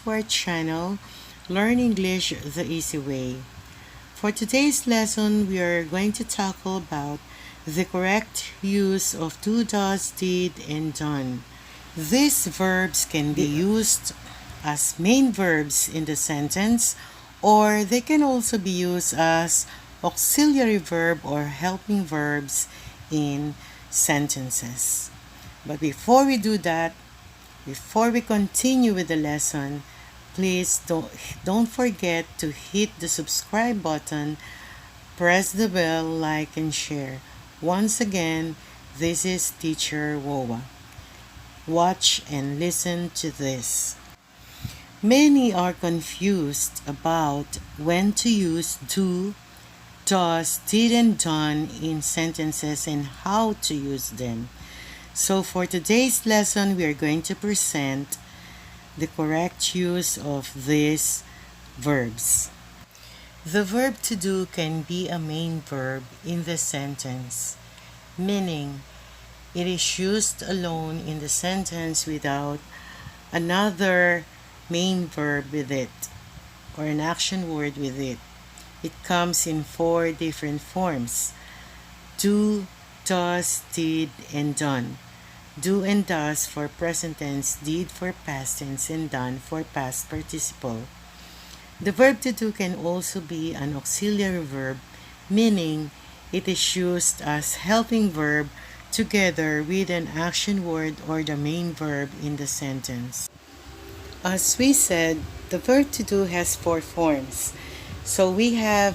to our channel, Learn English the Easy Way. For today's lesson, we are going to tackle about the correct use of do, does, did, and done. These verbs can be used as main verbs in the sentence, or they can also be used as auxiliary verb or helping verbs in sentences. But before we do that, before we continue with the lesson, please don't forget to hit the subscribe button, press the bell, like, and share. Once again, this is Teacher Wowa. Watch and listen to this. Many are confused about when to use do, does, did, and done in sentences and how to use them. So for today's lesson, we are going to present the correct use of these verbs. The verb to do can be a main verb in the sentence, meaning it is used alone in the sentence without another main verb with it or an action word with it. It comes in 4 different forms: do, does, did, and done. Do and does for present tense, did for past tense, and done for past participle. The verb to do can also be an auxiliary verb, meaning it is used as helping verb together with an action word or the main verb in the sentence. As we said, the verb to do has 4 forms. So we have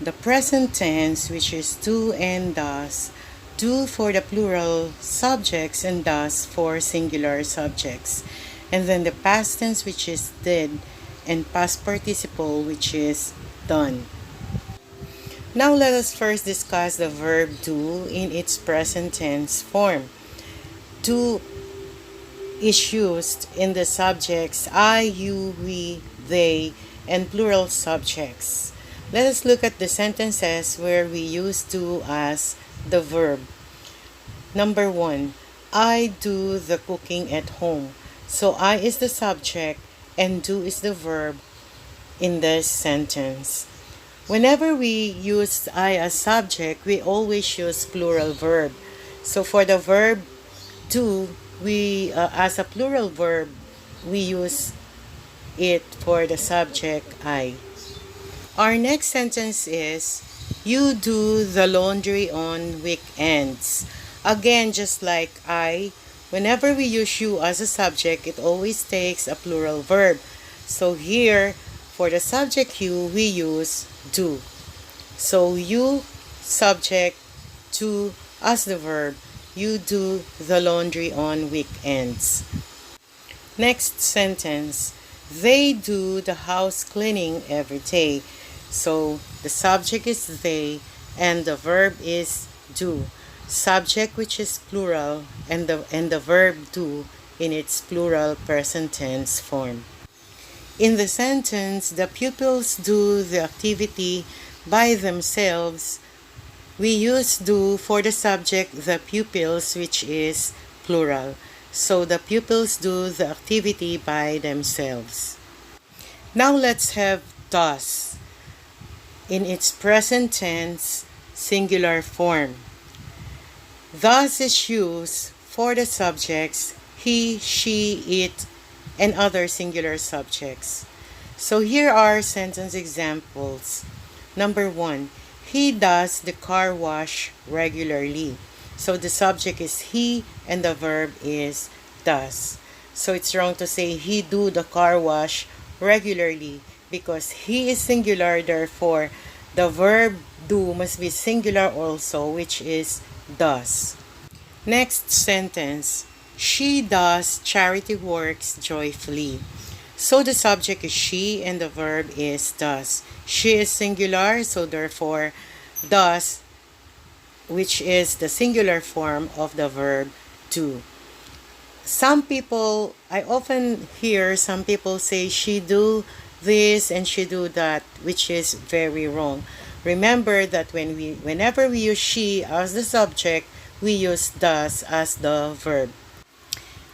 the present tense, which is do and does, do for the plural subjects and does for singular subjects, and then the past tense, which is did, and past participle, which is done. Now let us first discuss the verb do in its present tense form. Do is used in the subjects I, you, we, they, and plural subjects. Let us look at the sentences where we use do as the verb. Number 1, I do the cooking at home. So I is the subject and do is the verb in this sentence. Whenever we use I as subject, we always use plural verb. So for the verb do, we as a plural verb, we use it for the subject I. Our next sentence is, you do the laundry on weekends. Again, just like I, whenever we use you as a subject, it always takes a plural verb. So here, for the subject you, we use do. So you, subject, to as the verb. You do the laundry on weekends. Next sentence, they do the house cleaning every day. So the subject is they and the verb is do. Subject, which is plural, and the verb do in its plural present tense form. In the sentence, the pupils do the activity by themselves. We use do for the subject, the pupils, which is plural. So the pupils do the activity by themselves. Now let's have does in its present tense singular form. Thus is used for the subjects he, she, it, and other singular subjects. So here are sentence examples. Number 1, he does the car wash regularly. So the subject is he and the verb is does. So it's wrong to say he do the car wash regularly because he is singular, therefore the verb do must be singular also, which is does. Next sentence, she does charity works joyfully. So the subject is she and the verb is does. She is singular, so therefore does, which is the singular form of the verb do. I often hear some people say she do this and she do that, which is very wrong. Remember that whenever we use she as the subject, we use does as the verb.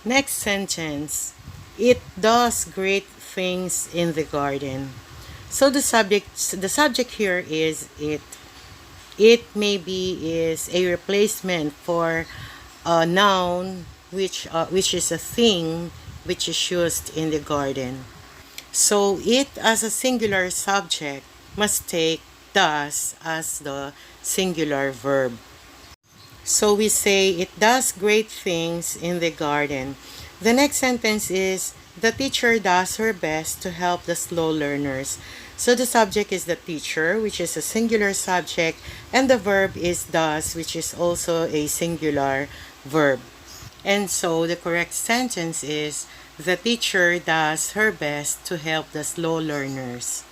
Next sentence, it does great things in the garden. So the subject here is it. It maybe is a replacement for a noun which is a thing which is used in the garden. So it as a singular subject must take does as the singular verb. So we say it does great things in the garden. The next sentence is the teacher does her best to help the slow learners. So the subject is the teacher, which is a singular subject, and the verb is does, which is also a singular verb. And so the correct sentence is the teacher does her best to help the slow learners.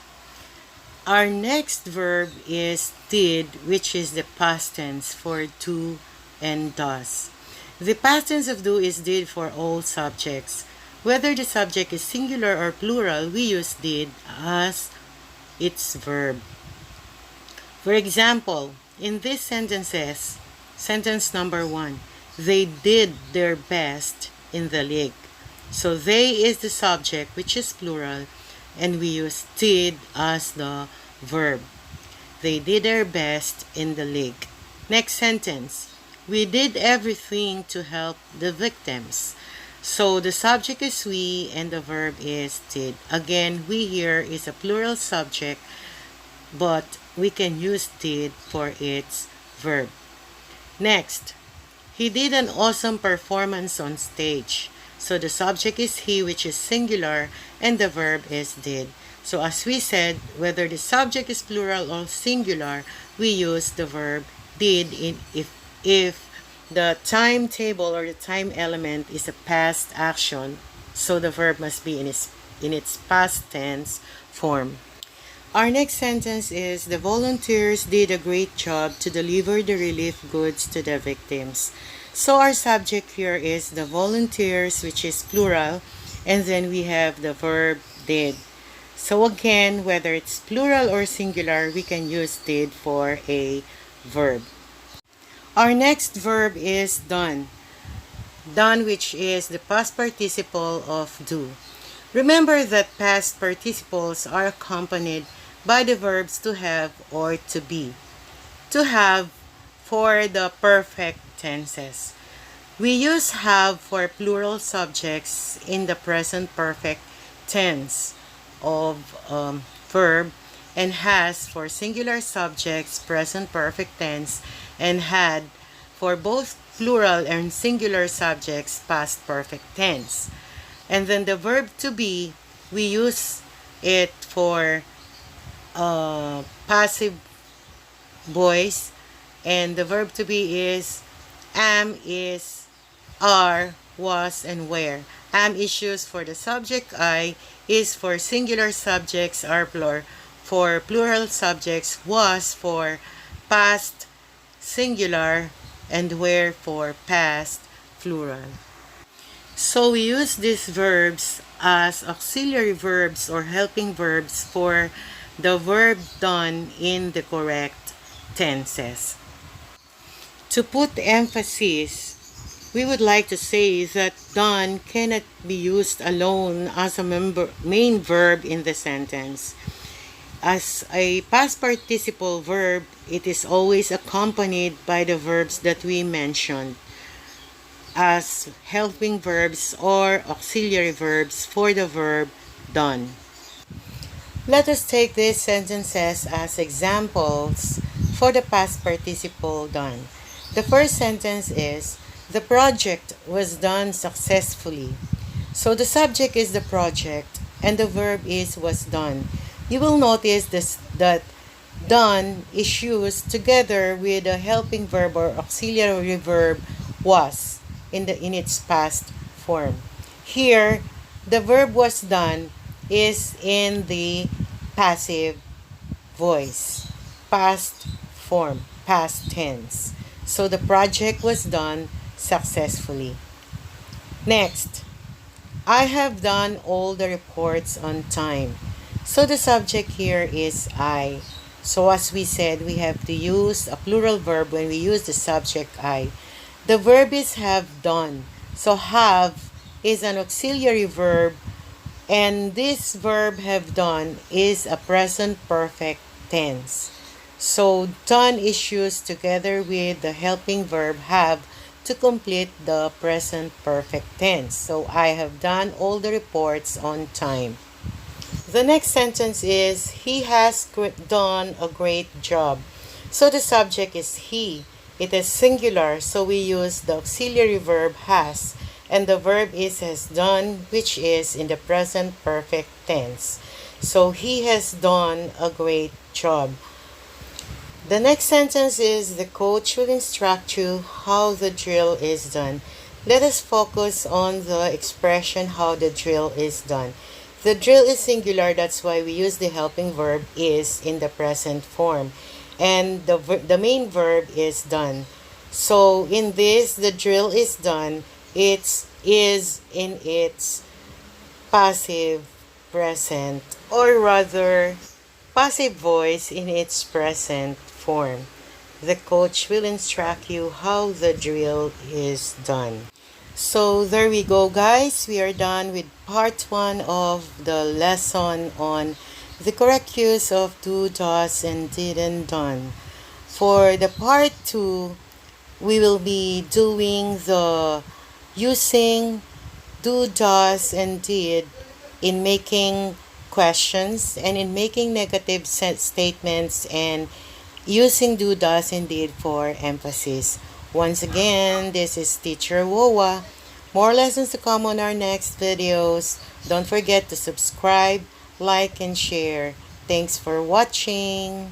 Our next verb is did, which is the past tense for do and does. The past tense of do is did for all subjects. Whether the subject is singular or plural, we use did as its verb. For example, in these sentences, sentence number 1, they did their best in the league. So they is the subject, which is plural, and we use did as the verb. They did their best in the league. Next sentence, we did everything to help the victims. So the subject is we and the verb is did. Again, we here is a plural subject, but we can use did for its verb. Next, he did an awesome performance on stage. So the subject is he, which is singular, and the verb is did. So as we said, whether the subject is plural or singular, we use the verb did if the timetable or the time element is a past action, so the verb must be in its past tense form. Our next sentence is the volunteers did a great job to deliver the relief goods to the victims. So our subject here is the volunteers, which is plural, and then we have the verb did. So again, whether it's plural or singular, we can use did for a verb. Our next verb is done. Done, which is the past participle of do. Remember that past participles are accompanied by the verbs to have or to be. To have for the perfect tenses. We use have for plural subjects in the present perfect tense of verb, and has for singular subjects present perfect tense, and had for both plural and singular subjects past perfect tense. And then the verb to be, we use it for passive voice, and the verb to be is am, is, are, was, and were. Am is used for the subject I, is for singular subjects are plural, for plural subjects was for past singular, and were for past plural. So we use these verbs as auxiliary verbs or helping verbs for the verb done in the correct tenses. To put emphasis, we would like to say that done cannot be used alone as a main verb in the sentence. As a past participle verb, it is always accompanied by the verbs that we mentioned as helping verbs or auxiliary verbs for the verb done. Let us take these sentences as examples for the past participle done. The first sentence is, the project was done successfully. So the subject is the project and the verb is was done. You will notice that done is used together with a helping verb or auxiliary verb was in its past form. Here, the verb was done is in the passive voice, past form, past tense. So the project was done successfully. Next, I have done all the reports on time. So the subject here is I. So as we said, we have to use a plural verb when we use the subject I. The verb is have done. So have is an auxiliary verb And this verb have done is a present perfect tense. So done is used together with the helping verb have to complete the present perfect tense. So I have done all the reports on time. The next sentence is he has done a great job. So the subject is he. It is singular, so we use the auxiliary verb has, and the verb is has done, which is in the present perfect tense. So he has done a great job. The next sentence is the coach will instruct you how the drill is done. Let us focus on the expression how the drill is done. The drill is singular, that's why we use the helping verb is in the present form. And the main verb is done. So in this, the drill is done. It is in its passive present, or rather passive voice in its present form. The coach will instruct you how the drill is done. So there we go, guys. We are done with part 1 of the lesson on the correct use of do, does, and didn't done. For the part 2, we will be doing the using do, does, and did in making questions and in making negative statements, and using do, does, and did for emphasis. Once again, this is Teacher Wowa. More lessons to come on our next videos. Don't forget to subscribe, like, and share. Thanks for watching.